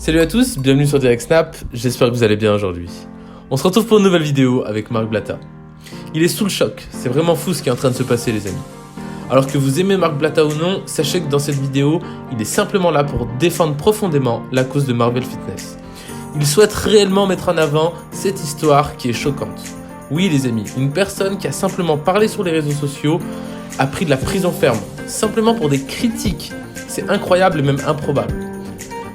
Salut à tous, bienvenue sur Direct Snap, j'espère que vous allez bien aujourd'hui. On se retrouve pour une nouvelle vidéo avec Marc Blatta. Il est sous le choc, c'est vraiment fou ce qui est en train de se passer les amis. Alors que vous aimez Marc Blatta ou non, sachez que dans cette vidéo, il est simplement là pour défendre profondément la cause de Marvel Fitness. Il souhaite réellement mettre en avant cette histoire qui est choquante. Oui les amis, une personne qui a simplement parlé sur les réseaux sociaux a pris de la prison ferme, simplement pour des critiques. C'est incroyable et même improbable.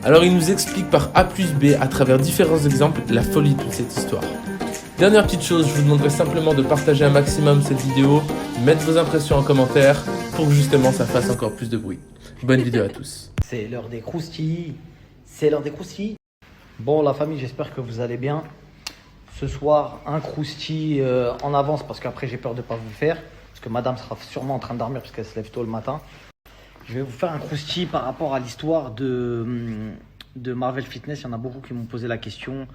Alors il nous explique par A plus B, à travers différents exemples, la folie de toute cette histoire. Dernière petite chose, je vous demanderai simplement de partager un maximum cette vidéo, mettre vos impressions en commentaire, pour que justement ça fasse encore plus de bruit. Bonne vidéo à tous. C'est l'heure des croustilles. C'est l'heure des croustilles. Bon la famille, j'espère que vous allez bien. Ce soir, un croustille en avance parce qu'après j'ai peur de ne pas vous le faire. Parce que madame sera sûrement en train de dormir parce qu'elle se lève tôt le matin. Je vais vous faire un croustille par rapport à l'histoire de Marvel Fitness. Il y en a beaucoup qui m'ont posé la question.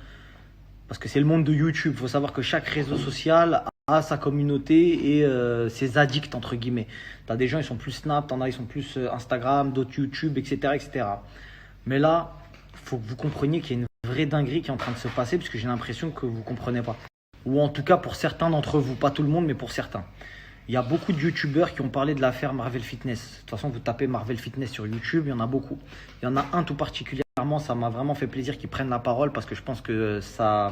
Parce que c'est le monde de YouTube. Il faut savoir que chaque réseau social a sa communauté et ses addicts, entre guillemets. Tu as des gens, ils sont plus Snap, t'en as, ils sont plus Instagram, d'autres YouTube, etc., etc. Mais là, il faut que vous compreniez qu'il y a une vraie dinguerie qui est en train de se passer parce que j'ai l'impression que vous ne comprenez pas. Ou en tout cas pour certains d'entre vous. Pas tout le monde, mais pour certains. Il y a beaucoup de youtubeurs qui ont parlé de l'affaire Marvel Fitness. De toute façon, vous tapez Marvel Fitness sur YouTube, il y en a beaucoup. Il y en a un tout particulièrement, ça m'a vraiment fait plaisir qu'ils prennent la parole parce que je pense que ça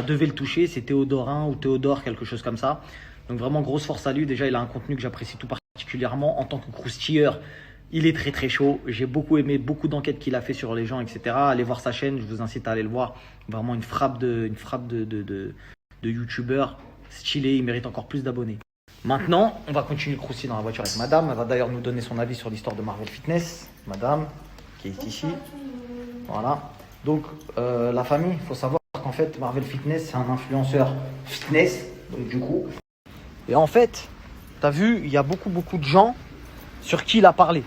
devait le toucher. C'est Théodorin ou Théodore, quelque chose comme ça. Donc vraiment, grosse force à lui. Déjà, il a un contenu que j'apprécie tout particulièrement. En tant que croustilleur, il est très très chaud. J'ai beaucoup aimé beaucoup d'enquêtes qu'il a fait sur les gens, etc. Allez voir sa chaîne, je vous incite à aller le voir. Vraiment une frappe de youtubeur stylé, il mérite encore plus d'abonnés. Maintenant, on va continuer le croustiller dans la voiture avec madame. Elle va d'ailleurs nous donner son avis sur l'histoire de Marvel Fitness. Madame, qui est ici. Voilà. Donc, la famille, il faut savoir qu'en fait, Marvel Fitness, c'est un influenceur fitness. Donc, du coup. Et en fait, tu as vu, il y a beaucoup de gens sur qui il a parlé.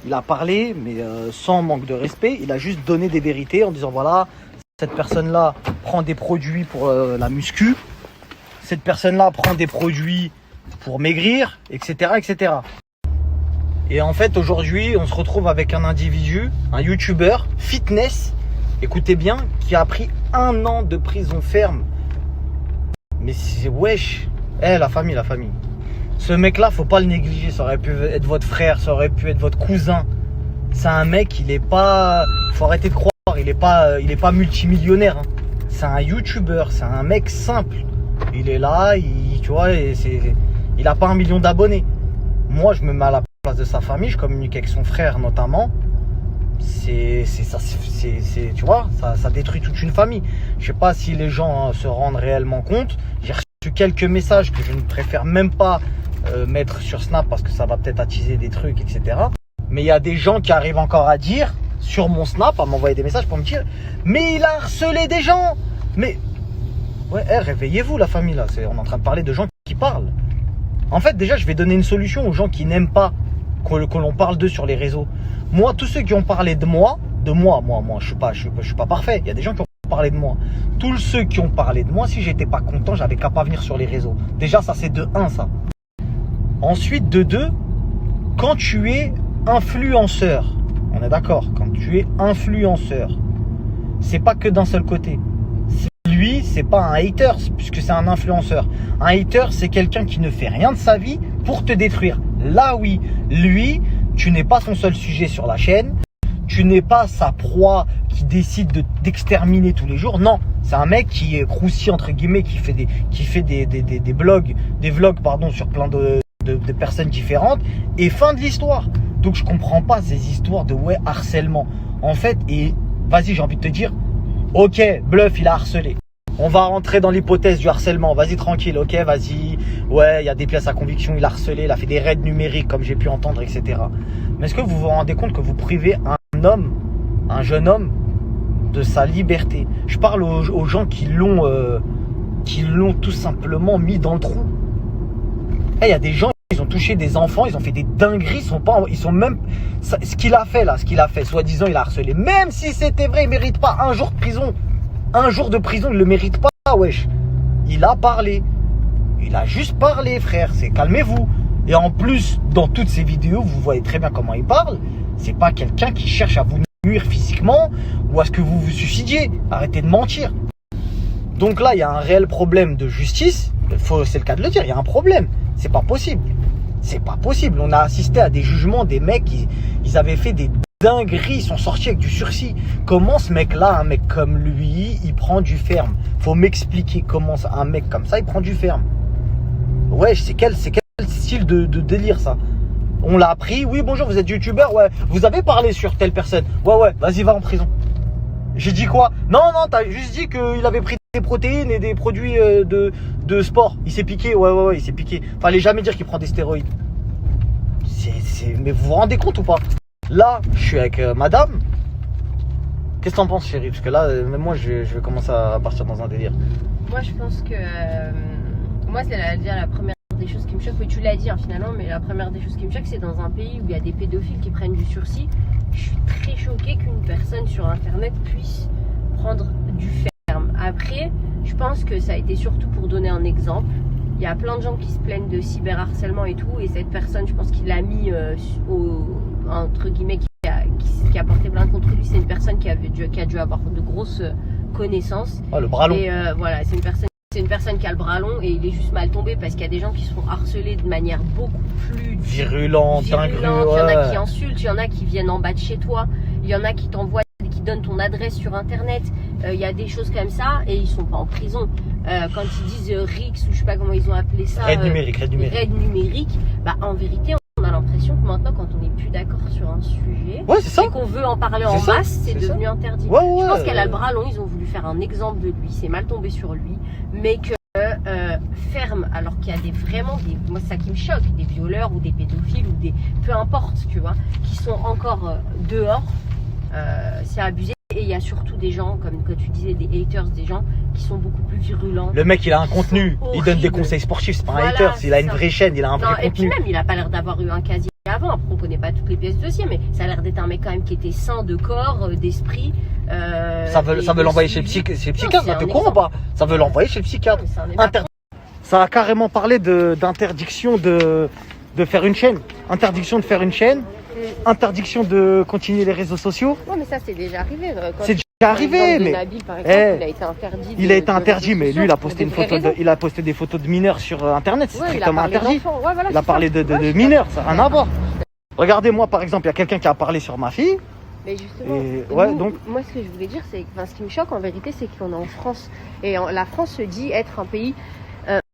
Il a parlé, mais sans manque de respect. Il a juste donné des vérités en disant voilà, cette personne-là prend des produits pour la muscu. Cette personne-là prend des produits pour maigrir, etc., etc. Et en fait, aujourd'hui, on se retrouve avec un individu, un youtubeur fitness, écoutez bien, qui a pris 1 an de prison ferme. Mais c'est wesh. La famille. Ce mec-là, faut pas le négliger. Ça aurait pu être votre frère, ça aurait pu être votre cousin. C'est un mec, il est pas... Faut arrêter de croire, il est pas multimillionnaire. Hein. C'est un youtubeur, c'est un mec simple. Il est là, tu vois, il a pas 1 million d'abonnés. Moi, je me mets à la place de sa famille, je communique avec son frère notamment. Tu vois, ça détruit toute une famille. Je sais pas si les gens se rendent réellement compte. J'ai reçu quelques messages que je ne préfère même pas mettre sur Snap parce que ça va peut-être attiser des trucs, etc. Mais il y a des gens qui arrivent encore à dire sur mon Snap, à m'envoyer des messages pour me dire mais il a harcelé des gens. Mais ouais, réveillez-vous la famille là. On est en train de parler de gens qui parlent. En fait, déjà, je vais donner une solution aux gens qui n'aiment pas que l'on parle d'eux sur les réseaux. Moi, tous ceux qui ont parlé de moi, je suis pas parfait. Il y a des gens qui ont parlé de moi. Tous ceux qui ont parlé de moi, si j'étais pas content, j'avais qu'à pas venir sur les réseaux. Déjà, ça c'est de 1 ça. Ensuite, de 2, quand tu es influenceur, on est d'accord, quand tu es influenceur, c'est pas que d'un seul côté. Lui, c'est pas un hater puisque c'est un influenceur. Un hater, c'est quelqu'un qui ne fait rien de sa vie pour te détruire. Là, oui, lui, tu n'es pas son seul sujet sur la chaîne. Tu n'es pas sa proie qui décide d'exterminer tous les jours. Non, c'est un mec qui est croustillant entre guillemets, qui fait des vlogs sur plein de personnes différentes. Et fin de l'histoire. Donc je comprends pas ces histoires de harcèlement. En fait, et vas-y, j'ai envie de te dire, ok, bluff, il a harcelé. On va rentrer dans l'hypothèse du harcèlement. Vas-y, tranquille, ok, vas-y. Ouais, il y a des pièces à conviction, il a harcelé, il a fait des raids numériques, comme j'ai pu entendre, etc. Mais est-ce que vous vous rendez compte que vous privez un jeune homme, de sa liberté? Je parle aux gens qui l'ont tout simplement mis dans le trou. Il y a des gens, ils ont touché des enfants, ils ont fait des dingueries, ils sont même... Ce qu'il a fait, soi-disant, il a harcelé. Même si c'était vrai, il ne mérite pas 1 jour de prison. 1 jour de prison, il ne le mérite pas, wesh. Il a parlé. Il a juste parlé, frère. Calmez-vous. Et en plus, dans toutes ces vidéos, vous voyez très bien comment il parle. C'est pas quelqu'un qui cherche à vous nuire physiquement ou à ce que vous vous suicidiez. Arrêtez de mentir. Donc là, il y a un réel problème de justice. C'est le cas de le dire, il y a un problème. C'est pas possible. C'est pas possible. On a assisté à des jugements des mecs, ils avaient fait des dingueries, ils sont sortis avec du sursis. Comment ce mec-là, un mec comme lui, il prend du ferme? Faut m'expliquer comment un mec comme ça, il prend du ferme. Ouais, c'est quel style de délire ça? On l'a appris, oui bonjour, vous êtes youtubeur, ouais, vous avez parlé sur telle personne. Ouais, vas-y, va en prison. J'ai dit quoi? Non, t'as juste dit qu'il avait pris des protéines et des produits de sport. Il s'est piqué, ouais, il s'est piqué. Fallait jamais dire qu'il prend des stéroïdes. Mais vous vous rendez compte ou pas? Là, je suis avec madame. Qu'est-ce que t'en penses, chérie? Parce que là, même moi, je vais commencer à partir dans un délire. Moi, je pense que... moi, c'est la première des choses qui me choque. Mais tu l'as dit, hein, finalement, mais la première des choses qui me choque, c'est dans un pays où il y a des pédophiles qui prennent du sursis. Je suis très choquée qu'une personne sur Internet puisse prendre du ferme. Après, je pense que ça a été surtout pour donner un exemple. Il y a plein de gens qui se plaignent de cyberharcèlement et tout. Et cette personne, je pense qu'il l'a mis entre guillemets, qui a porté plainte contre lui. C'est une personne qui a dû avoir de grosses connaissances. Oh, le bras long. Et voilà, c'est une personne qui a le bras long et il est juste mal tombé parce qu'il y a des gens qui se font harceler de manière beaucoup plus virulente. Il y en a qui insultent, il y en a qui viennent en bas de chez toi, il y en a qui t'envoient, qui donnent ton adresse sur internet. Il y a des choses comme ça et ils sont pas en prison. Quand ils disent RIX ou je sais pas comment ils ont appelé ça, raid numérique. Raid numérique, bah en vérité on a l'impression que maintenant quand on n'est plus d'accord sur un sujet, et qu'on veut en parler en masse, c'est devenu interdit. Je pense qu'elle a le bras long, ils ont voulu faire un exemple de lui, c'est mal tombé sur lui, mais que ferme, alors qu'il y a moi c'est ça qui me choque, des violeurs ou des pédophiles ou des, peu importe, tu vois, qui sont encore dehors, c'est abusé. Et il y a surtout des gens, comme tu disais, des haters, des gens qui sont beaucoup plus virulents. Le mec, il a un contenu, il donne des conseils sportifs, c'est pas un hater, il a une vraie chaîne, il a un vrai contenu. Et puis même, il a pas l'air d'avoir eu un casier avant. Après, on connaît pas toutes les pièces de dossier, mais ça a l'air d'être un mec quand même qui était sain de corps, d'esprit. Ça veut l'envoyer chez le psychiatre, ça te court ou pas? Ça veut l'envoyer chez le psychiatre. Ça a carrément parlé d'interdiction de faire une chaîne. Interdiction de faire une chaîne. Interdiction de continuer les réseaux sociaux. Non, mais ça c'est déjà arrivé. C'est déjà arrivé, mais Nabil, par exemple, il a été interdit. Il a été interdit, mais lui, il a posté il a posté des photos de mineurs sur Internet. C'est strictement interdit. Il a parlé de mineurs, ça n'a rien à voir. Regardez, moi, par exemple, il y a quelqu'un qui a parlé sur ma fille. Mais justement, donc moi ce que je voulais dire, c'est ce qui me choque en vérité, c'est qu'on est en France. Et la France se dit être un pays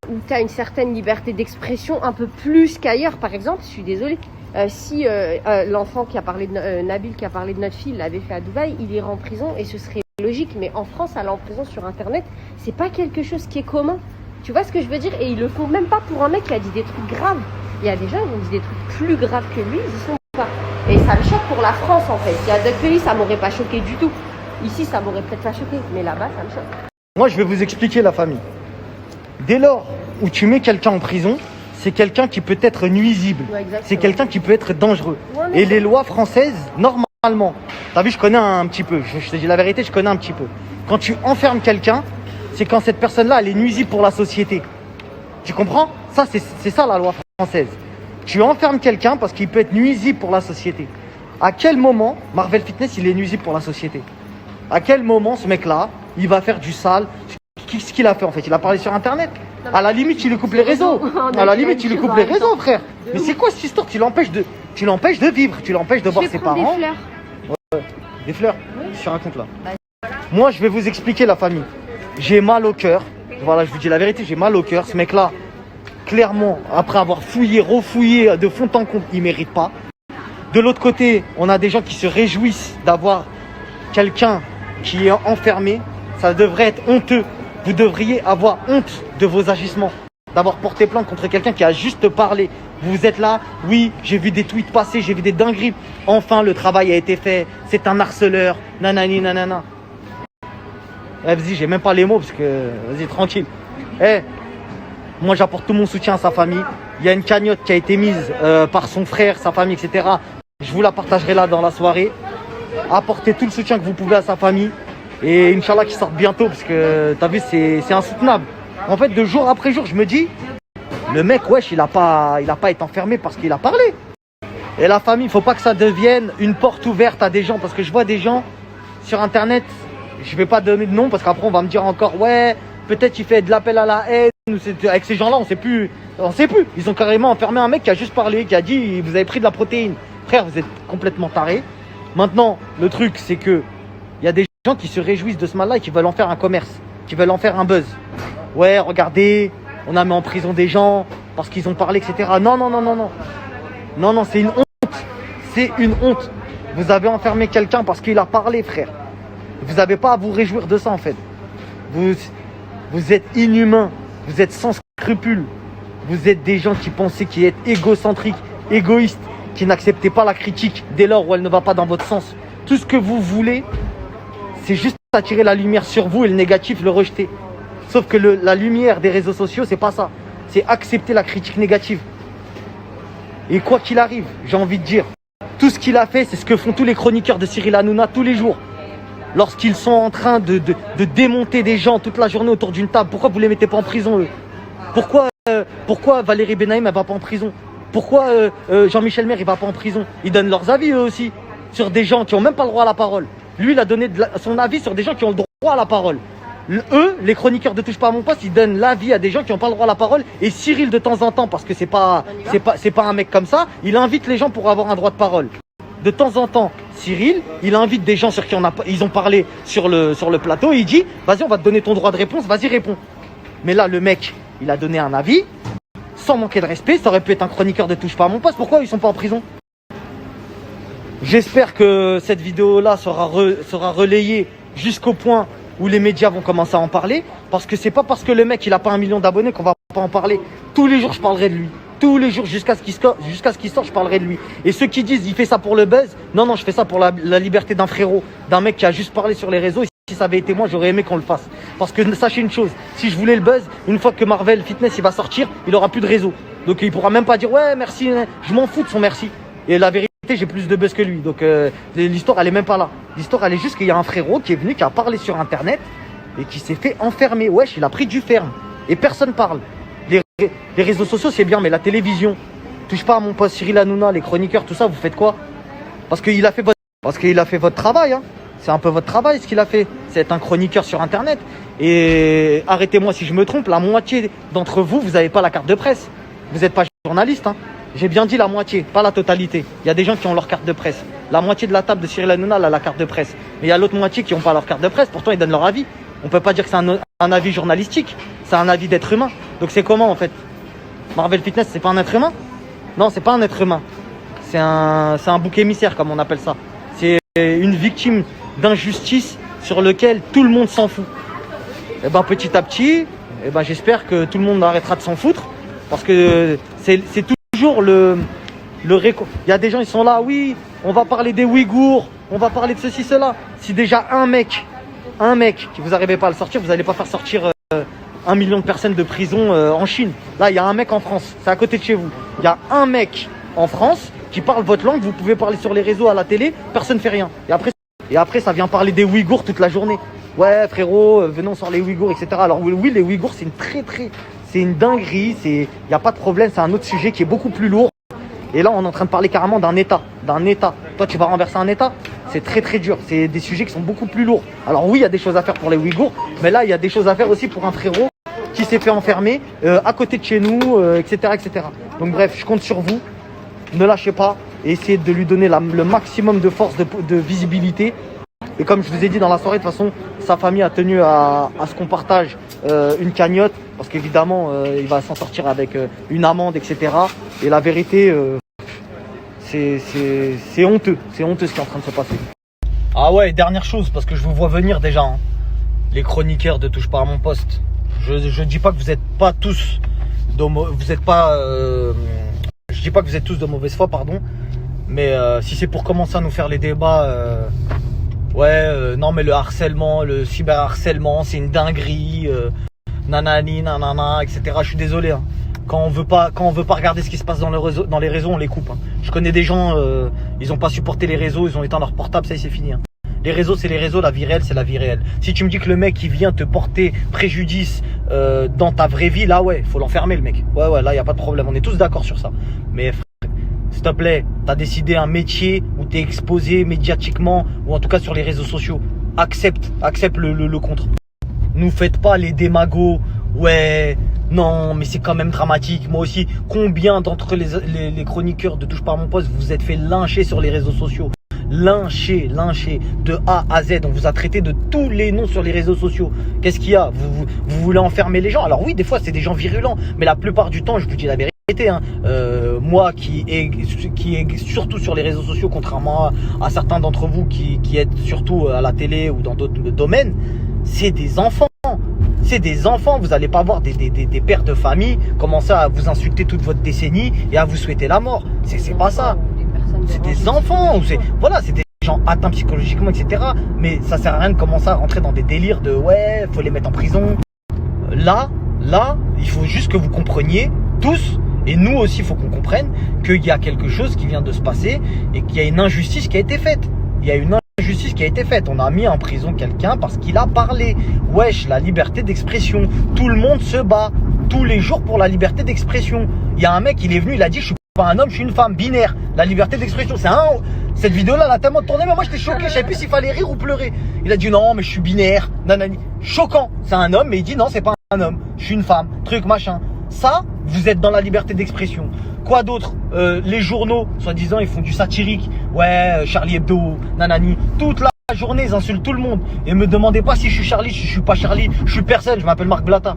où tu as une certaine liberté d'expression un peu plus qu'ailleurs. Par exemple, je suis désolée, si l'enfant qui a parlé de Nabil, qui a parlé de notre fille, l'avait fait à Dubaï, il irait en prison et ce serait logique. Mais en France, aller en prison sur Internet, c'est pas quelque chose qui est commun. Tu vois ce que je veux dire? Et ils le font même pas pour un mec qui a dit des trucs graves. Il y a des gens qui ont dit des trucs plus graves que lui, ils y sont pas. Et ça me choque pour la France en fait. Il y a d'autres pays, ça m'aurait pas choqué du tout. Ici, ça m'aurait peut-être pas choqué, mais là-bas, ça me choque. Moi, je vais vous expliquer la famille. Dès lors où tu mets quelqu'un en prison, c'est quelqu'un qui peut être nuisible. Ouais, c'est quelqu'un qui peut être dangereux. Ouais, et les lois françaises, normalement, t'as vu, je connais un petit peu. Je te dis la vérité, je connais un petit peu. Quand tu enfermes quelqu'un, c'est quand cette personne-là, elle est nuisible pour la société. Tu comprends? Ça, c'est ça la loi française. Tu enfermes quelqu'un parce qu'il peut être nuisible pour la société. À quel moment Marvel Fitness, il est nuisible pour la société? À quel moment ce mec-là, il va faire du sale? Qu'est-ce qu'il a fait en fait? Il a parlé sur Internet. À la limite, il lui coupe les réseaux. À la limite, il lui coupe les réseaux, frère. Mais c'est quoi cette histoire? Tu l'empêches de vivre, tu l'empêches de voir ses parents. Des fleurs. Ouais. Des fleurs. Qu'est-ce que tu racontes là? Moi, je vais vous expliquer la famille. J'ai mal au cœur. Voilà, je vous dis la vérité, j'ai mal au cœur. Ce mec-là, clairement, après avoir fouillé, refouillé de fond en comble, il mérite pas. De l'autre côté, on a des gens qui se réjouissent d'avoir quelqu'un qui est enfermé. Ça devrait être honteux. Vous devriez avoir honte de vos agissements, d'avoir porté plainte contre quelqu'un qui a juste parlé. Vous êtes là, oui, j'ai vu des tweets passer, j'ai vu des dingueries. Enfin, le travail a été fait, c'est un harceleur, nanani, nanana. Vas-y, j'ai même pas les mots parce que, vas-y, tranquille. Moi, j'apporte tout mon soutien à sa famille. Il y a une cagnotte qui a été mise par son frère, sa famille, etc. Je vous la partagerai là dans la soirée. Apportez tout le soutien que vous pouvez à sa famille. Et Inch'Allah qu'il sorte bientôt parce que t'as vu c'est insoutenable. En fait de jour après jour je me dis le mec wesh il a pas été enfermé parce qu'il a parlé. Et la famille, il faut pas que ça devienne une porte ouverte à des gens. Parce que je vois des gens sur internet, je vais pas donner de nom parce qu'après on va me dire encore ouais, peut-être il fait de l'appel à la haine. Avec ces gens-là, on sait plus. Ils ont carrément enfermé un mec qui a juste parlé, qui a dit vous avez pris de la protéine. Frère, vous êtes complètement taré. Maintenant, le truc, c'est que il y a des gens qui se réjouissent de ce mal-là et qui veulent en faire un commerce, qui veulent en faire un buzz. Ouais, regardez, on a mis en prison des gens parce qu'ils ont parlé, etc. Non, non, non, non, non. Non, non, c'est une honte. C'est une honte. Vous avez enfermé quelqu'un parce qu'il a parlé, frère. Vous n'avez pas à vous réjouir de ça, en fait. Vous êtes inhumains. Vous êtes sans scrupules. Vous êtes des gens qui pensaient, qui êtes égocentriques, égoïstes, qui n'acceptez pas la critique dès lors où elle ne va pas dans votre sens. Tout ce que vous voulez, c'est juste attirer la lumière sur vous et le négatif, le rejeter. Sauf que la lumière des réseaux sociaux, c'est pas ça. C'est accepter la critique négative. Et quoi qu'il arrive, j'ai envie de dire, tout ce qu'il a fait, c'est ce que font tous les chroniqueurs de Cyril Hanouna tous les jours. Lorsqu'ils sont en train de démonter des gens toute la journée autour d'une table, pourquoi vous les mettez pas en prison, eux? Pourquoi Valérie Benaïm, elle va pas en prison? Pourquoi Jean-Michel Maire, il va pas en prison? Ils donnent leurs avis, eux aussi, sur des gens qui ont même pas le droit à la parole. Lui, il a donné son avis sur des gens qui ont le droit à la parole. Eux, les chroniqueurs de Touche pas à mon poste, ils donnent l'avis à des gens qui n'ont pas le droit à la parole. Et Cyril, de temps en temps, parce que c'est pas un mec comme ça, il invite les gens pour avoir un droit de parole. De temps en temps, Cyril, il invite des gens sur qui ils ont parlé sur le plateau et il dit vas-y, on va te donner ton droit de réponse, vas-y, réponds. Mais là, le mec, il a donné un avis sans manquer de respect. Ça aurait pu être un chroniqueur de Touche pas à mon poste. Pourquoi ils sont pas en prison? J'espère que cette vidéo-là sera relayée jusqu'au point où les médias vont commencer à en parler. Parce que c'est pas parce que le mec, il a pas 1 million d'abonnés qu'on va pas en parler. Tous les jours, je parlerai de lui. Tous les jours, jusqu'à ce qu'il sorte, je parlerai de lui. Et ceux qui disent, il fait ça pour le buzz, non, je fais ça pour la liberté d'un frérot, d'un mec qui a juste parlé sur les réseaux. Et si ça avait été moi, j'aurais aimé qu'on le fasse. Parce que sachez une chose, si je voulais le buzz, une fois que Marvel Fitness il va sortir, il aura plus de réseau. Donc il pourra même pas dire ouais, merci, je m'en fous de son merci. Et la vérité, j'ai plus de buzz que lui. Donc l'histoire, elle est même pas là. L'histoire, elle est juste qu'il y a un frérot qui est venu, qui a parlé sur internet et qui s'est fait enfermer. Wesh, il a pris du ferme. Et personne parle. Les réseaux sociaux, c'est bien, mais la télévision, touche pas à mon poste Cyril Hanouna, les chroniqueurs, tout ça, vous faites quoi? Parce qu'il a fait votre travail. Hein. C'est un peu votre travail, ce qu'il a fait. C'est être un chroniqueur sur internet. Et arrêtez-moi si je me trompe, la moitié d'entre vous, vous n'avez pas la carte de presse. Vous n'êtes pas journaliste. Hein. J'ai bien dit la moitié, pas la totalité. Il y a des gens qui ont leur carte de presse. La moitié de la table de Cyril Hanouna a la carte de presse. Mais il y a l'autre moitié qui n'ont pas leur carte de presse. Pourtant, ils donnent leur avis. On peut pas dire que c'est un avis journalistique. C'est un avis d'être humain. Donc c'est comment en fait? Marvel Fitness, c'est pas un être humain? Non, c'est pas un être humain. C'est un bouc émissaire, comme on appelle ça. C'est une victime d'injustice sur lequel tout le monde s'en fout. Et ben petit à petit, j'espère que tout le monde arrêtera de s'en foutre. Parce que c'est toujours il y a des gens, ils sont là, oui, on va parler des Ouïghours, on va parler de ceci, cela. Si déjà un mec, qui vous n'arrivez pas à le sortir, vous n'allez pas faire sortir 1 million de personnes de prison en Chine. Là, il y a un mec en France, c'est à côté de chez vous. Il y a un mec en France qui parle votre langue, vous pouvez parler sur les réseaux, à la télé, personne ne fait rien. Et après, ça vient parler des Ouïghours toute la journée. Ouais, frérot, venons sur les Ouïghours, etc. Alors oui, les Ouïghours, c'est une dinguerie, il n'y a pas de problème, c'est un autre sujet qui est beaucoup plus lourd. Et là, on est en train de parler carrément d'un État. Toi, tu vas renverser un État, c'est très très dur. C'est des sujets qui sont beaucoup plus lourds. Alors oui, il y a des choses à faire pour les Ouïghours, mais là, il y a des choses à faire aussi pour un frérot qui s'est fait enfermer à côté de chez nous, etc., etc. Donc bref, je compte sur vous. Ne lâchez pas et essayez de lui donner le maximum de force, de visibilité. Et comme je vous ai dit dans la soirée, de toute façon, sa famille a tenu à ce qu'on partage une cagnotte. Parce qu'évidemment, il va s'en sortir avec une amende, etc. Et la vérité, c'est honteux. C'est honteux ce qui est en train de se passer. Ah ouais, dernière chose, parce que je vous vois venir déjà. Hein. Les chroniqueurs de Touche pas à mon poste. Je dis pas que vous êtes pas tous je dis pas que vous êtes tous de mauvaise foi, pardon. Mais si c'est pour commencer à nous faire les débats... non mais le harcèlement, le cyberharcèlement, c'est une dinguerie, nanani, nanana, etc. Je suis désolé. Hein. Quand on veut pas regarder ce qui se passe dans les réseaux, on les coupe. Hein. Je connais des gens, ils ont pas supporté les réseaux, ils ont éteint leur portable, ça y est, c'est fini. Hein. Les réseaux, c'est les réseaux, la vie réelle, c'est la vie réelle. Si tu me dis que le mec, il vient te porter préjudice dans ta vraie vie, là ouais, faut l'enfermer le mec. Ouais, là, y a pas de problème, on est tous d'accord sur ça. Mais s'il te plaît, t'as décidé un métier où t'es exposé médiatiquement, ou en tout cas sur les réseaux sociaux. Accepte le contre. Nous faites pas les démagos. Ouais, non, mais c'est quand même dramatique. Moi aussi, combien d'entre les chroniqueurs de Touche pas à mon poste vous êtes fait lyncher sur les réseaux sociaux? Lyncher, de A à Z. On vous a traité de tous les noms sur les réseaux sociaux. Qu'est-ce qu'il y a? Vous voulez enfermer les gens? Alors oui, des fois, c'est des gens virulents. Mais la plupart du temps, je vous dis la vérité, hein, moi qui est surtout sur les réseaux sociaux, contrairement à certains d'entre vous qui êtes surtout à la télé ou dans d'autres domaines, c'est des enfants. C'est des enfants, vous n'allez pas voir des pères de famille commencer à vous insulter toute votre décennie et à vous souhaiter la mort. C'est pas ça. C'est des enfants, voilà, c'est des gens atteints psychologiquement, etc. Mais ça sert à rien de commencer à rentrer dans des délires de ouais, faut les mettre en prison. Là, il faut juste que vous compreniez tous, et nous aussi, il faut qu'on comprenne qu'il y a quelque chose qui vient de se passer et qu'il y a une injustice qui a été faite. Il y a une injustice qui a été faite. On a mis en prison quelqu'un parce qu'il a parlé. Wesh, la liberté d'expression. Tout le monde se bat tous les jours pour la liberté d'expression. Il y a un mec, il est venu, il a dit, je suis pas un homme, je suis une femme, binaire. La liberté d'expression, cette vidéo-là, elle a tellement tourné, mais moi j'étais choqué, je savais plus s'il fallait rire ou pleurer. Il a dit non, mais je suis binaire, nanani. Choquant, c'est un homme, mais il dit non, c'est pas un homme, je suis une femme, truc, machin. Ça, vous êtes dans la liberté d'expression. Quoi d'autre? Les journaux, soi-disant, ils font du satirique. Ouais, Charlie Hebdo, nanani. Toute la journée, ils insultent tout le monde. Et me demandez pas si je suis Charlie, si je suis pas Charlie. Je suis personne, je m'appelle Marc Blatta.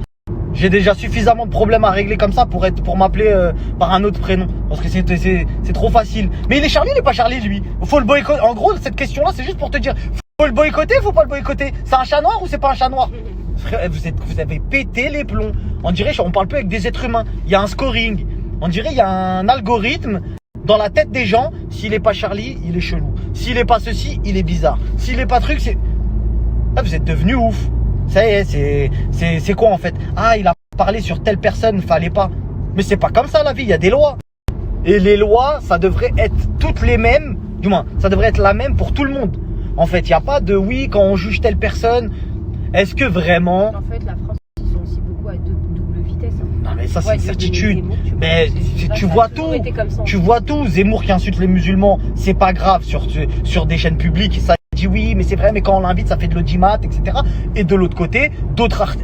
J'ai déjà suffisamment de problèmes à régler comme ça pour m'appeler par un autre prénom. Parce que c'est trop facile. Mais il est Charlie, il est pas Charlie, lui. Faut le boycotter. En gros, cette question-là, c'est juste pour te dire, faut le boycotter, faut pas le boycotter. C'est un chat noir ou c'est pas un chat noir? Vous avez pété les plombs. On dirait, on parle plus avec des êtres humains. Il y a un scoring. On dirait, il y a un algorithme dans la tête des gens. S'il est pas Charlie, il est chelou. S'il est pas ceci, il est bizarre. S'il est pas truc, c'est... Là, vous êtes devenu ouf. Ça y est, c'est quoi en fait? Ah, il a parlé sur telle personne, fallait pas. Mais c'est pas comme ça la vie, il y a des lois. Et les lois, ça devrait être toutes les mêmes. Du moins, ça devrait être la même pour tout le monde. En fait, il n'y a pas de oui, quand on juge telle personne, est-ce que vraiment... En fait, la France, ils sont aussi beaucoup à double vitesse. Hein. Non mais ça c'est une certitude. Mais tu vois tout. Tu vois tout. Zemmour qui insulte les musulmans, c'est pas grave sur des chaînes publiques. Ça dit oui, mais c'est vrai, mais quand on l'invite, ça fait de l'audimat, etc. Et de l'autre côté, d'autres,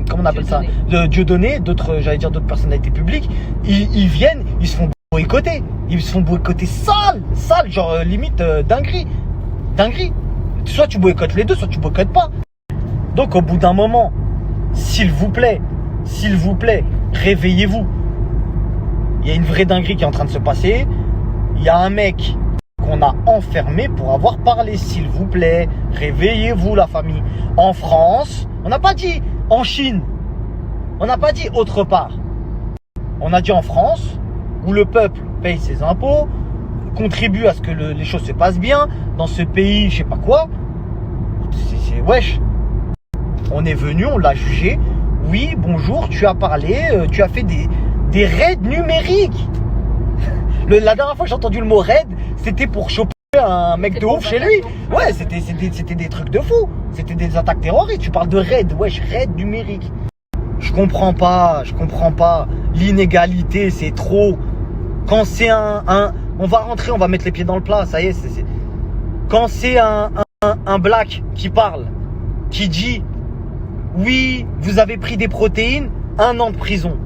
comment on appelle ça, Dieudonné, d'autres, j'allais dire d'autres personnalités publiques, ils viennent, ils se font boycotter. Ils se font boycotter sale, genre limite dinguerie. Soit tu boycottes les deux, soit tu boycottes pas. Donc au bout d'un moment, s'il vous plaît, réveillez-vous. Il y a une vraie dinguerie qui est en train de se passer. Il y a un mec qu'on a enfermé pour avoir parlé. S'il vous plaît, réveillez-vous la famille. En France, on n'a pas dit en Chine. On n'a pas dit autre part. On a dit en France, où le peuple paye ses impôts, contribue à ce que les choses se passent bien. Dans ce pays, je sais pas quoi. C'est wesh. On est venu, on l'a jugé. Oui, bonjour, tu as parlé, tu as fait des raids numériques. La dernière fois que j'ai entendu le mot raid, c'était pour choper un mec de ouf chez lui. Ouais, c'était des trucs de fou. C'était des attaques terroristes. Tu parles de raid, wesh, raid numérique. Je comprends pas. L'inégalité, c'est trop. Quand c'est on va rentrer, on va mettre les pieds dans le plat, ça y est. Quand c'est un black qui parle, qui dit oui, vous avez pris des protéines, 1 an de prison.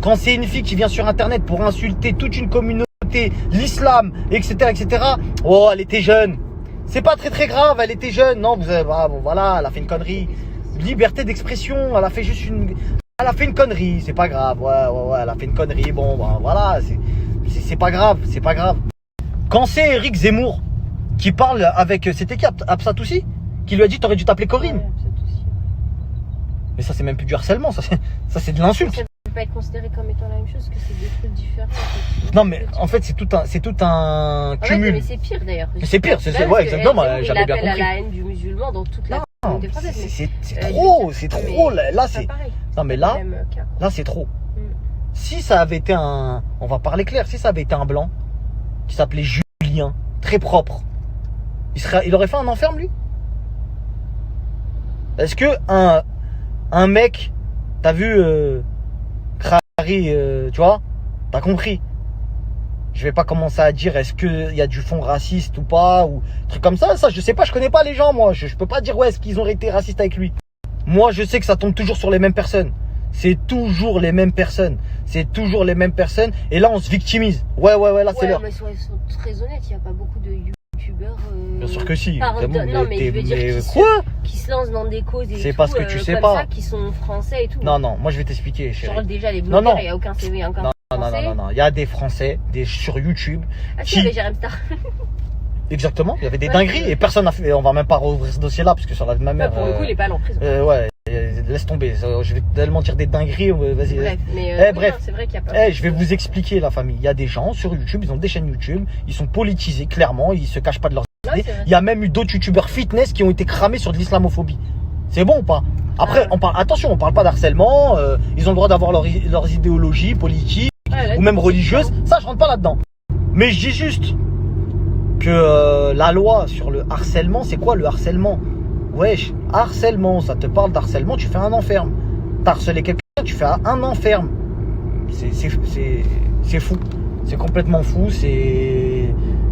Quand c'est une fille qui vient sur internet pour insulter toute une communauté, l'islam, etc., oh, elle était jeune. C'est pas très grave, elle était jeune. Non, bon, voilà, elle a fait une connerie. Liberté d'expression, elle a fait une connerie, c'est pas grave. Ouais, elle a fait une connerie. Bon, bah, voilà, c'est pas grave, Quand c'est Eric Zemmour qui parle avec, c'était qui, Absatoussi, qui lui a dit t'aurais dû t'appeler Corinne. Ouais, mais ça c'est même plus du harcèlement, ça c'est de l'insulte. Ça ne peut pas être considéré comme étant la même chose, que c'est des trucs différents. Non mais en fait c'est tout un cumul. Mais c'est pire d'ailleurs. Mais c'est pire, ouais exactement, j'avais bien compris. Il appelle à la haine du musulman dans toute la communauté française. C'est trop, là c'est... Non mais là c'est trop. Si ça avait été on va parler clair, si ça avait été un blanc qui s'appelait Julien, très propre, il aurait fait un enferme lui? Est-ce que un mec, t'as vu Crary, tu vois, t'as compris, Je vais pas commencer à dire est-ce qu'il y a du fond raciste ou pas, ou truc comme ça. Ça, je sais pas, je connais pas les gens, moi. Je peux pas dire, ouais, est-ce qu'ils ont été racistes avec lui. Moi, je sais que ça tombe toujours sur les mêmes personnes. C'est toujours les mêmes personnes. C'est toujours les mêmes personnes. Et là, on se victimise. Ouais, là, c'est l'heure. Mais ils sont très honnêtes, il n'y a pas beaucoup de youtubeurs. Bien sûr que si. Non, mais je veux dire qui se lancent dans des causes et c'est parce que tu sais comme pas. ça, qui sont français et tout. Non, moi, je vais t'expliquer, chérie. Genre, déjà, les blogueurs, il n'y a aucun CV, aucun non. français. Il y a des Français, sur YouTube. Ah, si, il y avait Jérém Star. Exactement, il y avait des dingueries et personne n'a fait. On va même pas rouvrir ce dossier-là parce que sur la de ma mère. Pour le coup, il est pas allé en prison. Ouais, laisse tomber. Je vais tellement dire des dingueries. Vas-y. Bref, mais bref. c'est vrai qu'il y a pas. Je vais vous expliquer, la famille. Il y a des gens sur YouTube, ils ont des chaînes YouTube, ils sont politisés clairement, ils se cachent pas de leurs idées. Il y a même eu d'autres youtubeurs fitness qui ont été cramés sur de l'islamophobie. C'est bon ou pas? Après, on parle pas d'harcèlement. Ils ont le droit d'avoir leurs idéologies politiques ou même religieuses. Ça, je rentre pas là-dedans. Mais je dis juste que la loi sur le harcèlement, c'est quoi le harcèlement? Wesh, harcèlement, ça te parle d'harcèlement, tu fais un enferme. T'as harcelé quelqu'un, tu fais un enferme. C'est fou. C'est complètement fou.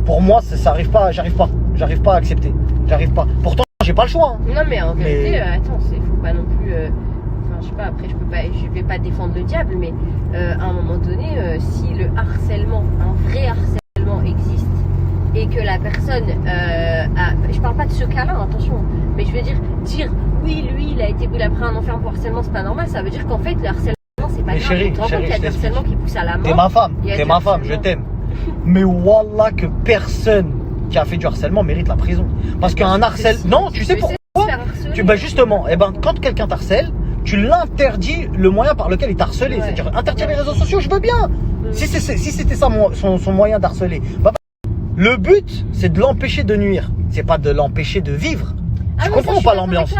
Pour moi, ça arrive pas. J'arrive pas à accepter. J'arrive pas. Pourtant, j'ai pas le choix. Hein. Non, mais en vérité, attends, faut pas non plus. Enfin, je sais pas. Après, je vais pas défendre le diable, mais à un moment donné, si le harcèlement, un vrai harcèlement existe et que la personne, je parle pas de ce cas-là, attention, mais je veux dire oui, lui, il a pris un enferme pour harcèlement, c'est pas normal. Ça veut dire qu'en fait, le harcèlement, c'est pas grave. Chérie, tu te rends compte qu'il y a du harcèlement qui pousse à la mort. T'es ma femme, je t'aime. Mais wallah que personne qui a fait du harcèlement mérite la prison. Parce qu'un harcèlement. Non, tu sais pourquoi? Justement, quand quelqu'un t'harcèle, tu l'interdis le moyen par lequel il t'a harcelé. C'est-à-dire interdire les réseaux sociaux, je veux bien. Si c'était ça son moyen d'harceler. Le but, c'est de l'empêcher de nuire. C'est pas de l'empêcher de vivre. Tu comprends pas l'ambiance?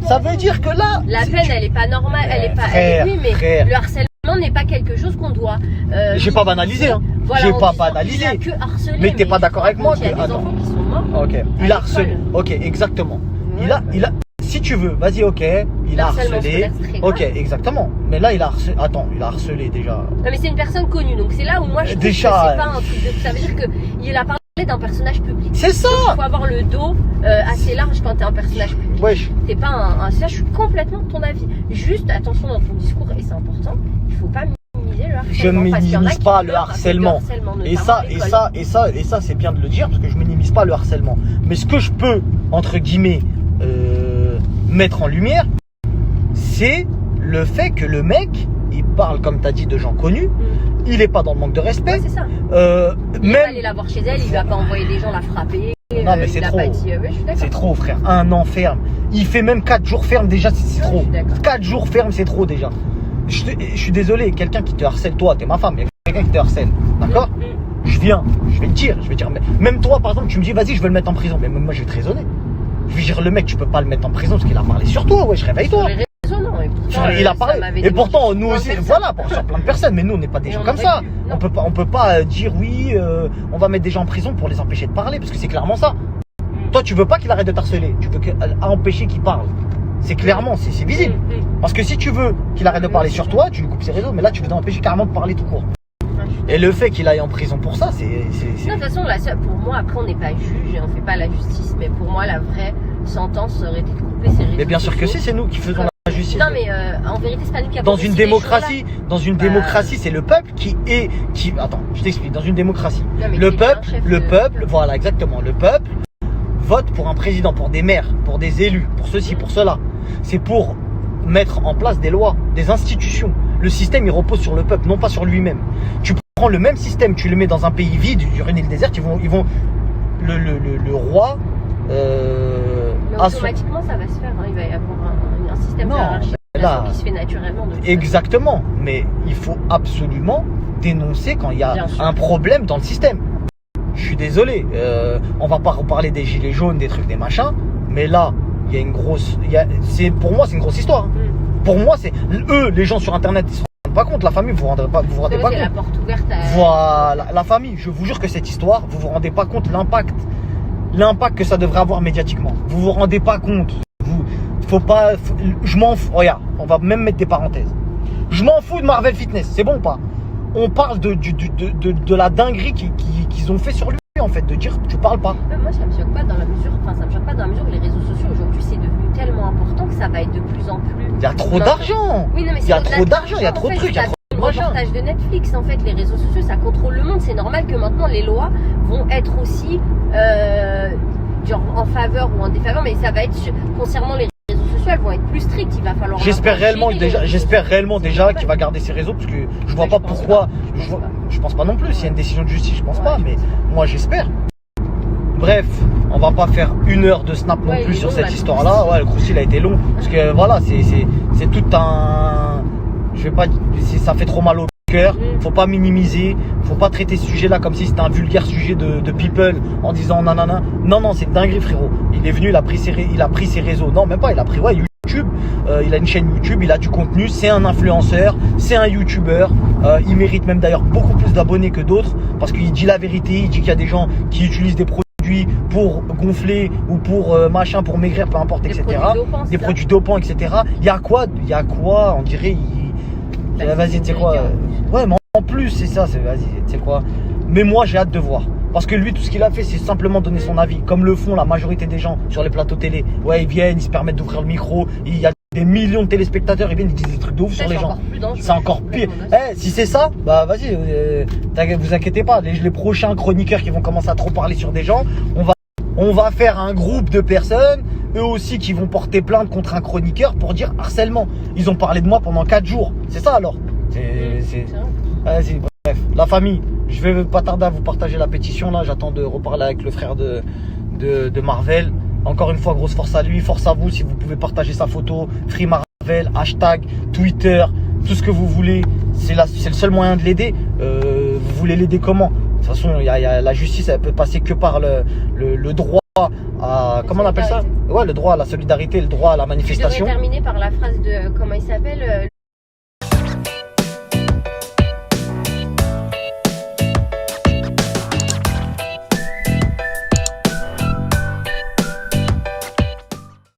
Ça veut dire que là. La peine, elle est pas normale, elle est pas. Mais le harcèlement n'est pas quelque chose qu'on doit. J'ai pas banalisé, hein. Voilà, j'ai pas banalisé. Mais t'es pas d'accord avec moi que. Il y a des enfants qui sont morts. Ok. Il a harcelé. Ok, exactement. Il a. Si tu veux, vas-y, ok. Il a harcelé. Ok, exactement. Mais là, il a harcelé. Attends, il a harcelé déjà. Non, mais c'est une personne connue, donc c'est là où moi je trouve que c'est pas un truc de. Ça veut dire qu'il a parlé d'un personnage public. C'est ça. Il faut avoir le dos assez large quand t'es un personnage public. Wesh. T'es pas un. Ça, je suis complètement de ton avis. Juste attention dans ton discours, et c'est important, il faut pas minimiser le harcèlement. Je minimise pas le harcèlement. Et ça, c'est bien de le dire parce que je minimise pas le harcèlement. Mais ce que je peux, entre guillemets, mettre en lumière, c'est le fait que le mec, il parle, comme t'as dit, de gens connus. Il est pas dans le manque de respect. Ouais, c'est ça. Il va aller la voir chez elle, il va pas envoyer des gens la frapper. Non, mais c'est trop. C'est trop, frère. Un an ferme. Il fait même 4 jours ferme déjà, c'est trop. 4 jours ferme, c'est trop déjà. Je suis désolé, quelqu'un qui te harcèle, toi, t'es ma femme, il y a quelqu'un qui te harcèle, d'accord? Je vais le dire, même toi, par exemple, tu me dis, vas-y, je vais le mettre en prison. Mais même moi, je vais te raisonner. Je vais dire, le mec, tu peux pas le mettre en prison parce qu'il a parlé sur toi, wesh, réveille-toi. Il a parlé. Et pourtant, nous aussi, voilà, sur plein de personnes, mais nous, on n'est pas des gens comme ça. On peut pas dire, oui, on va mettre des gens en prison pour les empêcher de parler, parce que c'est clairement ça. Toi, tu veux pas qu'il arrête de t'harceler, tu veux empêcher qu'il parle. C'est clairement, c'est visible. Parce que si tu veux qu'il arrête de parler sur toi, tu lui coupes ses réseaux, mais là, tu veux t'empêcher carrément de parler tout court. Et le fait qu'il aille en prison pour ça, c'est. De toute façon, pour moi, après, on n'est pas juge et on fait pas la justice, mais pour moi, la vraie sentence aurait été de couper ses réseaux. Mais bien sûr que si, c'est nous qui faisons la justice. Non, mais en vérité, c'est pas nous qui avons. Dans une démocratie, c'est le peuple qui. Attends, je t'explique. Dans une démocratie, le peuple, voilà, exactement. Le peuple vote pour un président, pour des maires, pour des élus, pour ceci, pour cela. C'est pour mettre en place des lois, des institutions. Le système, il repose sur le peuple, non pas sur lui-même. Tu prends le même système, tu le mets dans un pays vide, sur une île déserte, le roi. Automatiquement, ça va se faire. Hein. Il va y avoir un système de hiérarchie qui se fait naturellement. Exactement. Mais il faut absolument dénoncer quand il y a un problème dans le système. Je suis désolé. On va pas reparler des gilets jaunes, des trucs, des machins. Mais là, il y a une grosse. Pour moi, c'est une grosse histoire. Pour moi, c'est les gens sur Internet, ils se rendent pas compte. La famille, vous vous rendez pas compte. La porte ouverte à... Voilà, la famille. Je vous jure que cette histoire, vous vous rendez pas compte l'impact que ça devrait avoir médiatiquement. Vous vous rendez pas compte. Je m'en fous. Regarde, on va même mettre des parenthèses. Je m'en fous de Marvel Fitness. C'est bon ou pas? on parle de la dinguerie qu'ils ont fait sur lui, en fait, de dire tu parles pas. Moi, ça me choque pas dans la mesure, où les réseaux sociaux aujourd'hui c'est devenu tellement important que ça va être de plus en plus. Il y a trop d'argent. Oui, non, mais Il y a trop d'argent, il y a trop de trucs, il y a trop de machins. Reportage de Netflix, en fait, les réseaux sociaux, ça contrôle le monde. C'est normal que maintenant les lois vont être aussi genre en faveur ou en défaveur, mais ça va être concernant les réseaux sociaux, elles vont être plus strictes. Il va falloir. J'espère réellement déjà qu'il va garder ses réseaux, parce que je vois pas pourquoi. Je pense pas non plus. S'il y a une décision de justice, je pense pas, mais moi j'espère. Bref, on va pas faire 1 heure de snap non plus sur cette histoire-là. Ouais, le croustil a été long, parce que voilà, c'est tout un. Je vais pas. Ça fait trop mal au cœur. Faut pas minimiser. Faut pas traiter ce sujet-là comme si c'était un vulgaire sujet de people en disant nanana. Non, c'est dinguerie, frérot. Il est venu, il a pris ses réseaux. Non, même pas. Il a pris YouTube. Il a une chaîne YouTube. Il a du contenu. C'est un influenceur. C'est un YouTuber. Il mérite même d'ailleurs beaucoup plus d'abonnés que d'autres, parce qu'il dit la vérité. Il dit qu'il y a des gens qui utilisent des produits pour gonfler ou pour machin, pour maigrir, peu importe, etc. Des produits dopants, etc. Il y a quoi on dirait. Vas-y, tu sais quoi. Ouais, mais en plus, c'est ça. Vas-y, tu sais quoi. Mais moi, j'ai hâte de voir. Parce que lui, tout ce qu'il a fait, c'est simplement donner son avis. Comme le font la majorité des gens sur les plateaux télé. Ouais, ils viennent, ils se permettent d'ouvrir le micro. Il y a des millions de téléspectateurs, ils viennent, ils disent des trucs de ouf sur les gens. C'est encore pire. Si c'est ça, bah vas-y, vous inquiétez pas. Les prochains chroniqueurs qui vont commencer à trop parler sur des gens, on va faire un groupe de personnes, eux aussi, qui vont porter plainte contre un chroniqueur pour dire harcèlement. Ils ont parlé de moi pendant 4 jours. C'est ça alors. Vas-y, bref. La famille, je vais pas tarder à vous partager la pétition là. J'attends de reparler avec le frère de Marvel. Encore une fois, grosse force à lui, force à vous. Si vous pouvez partager sa photo, Free Marvel, hashtag, Twitter, tout ce que vous voulez. C'est le seul moyen de l'aider. Vous voulez l'aider comment? De toute façon, la justice, elle peut passer que par le droit à... Comment on appelle ça? Ouais, le droit à la solidarité, le droit à la manifestation. Je devrais terminer par la phrase de... Comment il s'appelle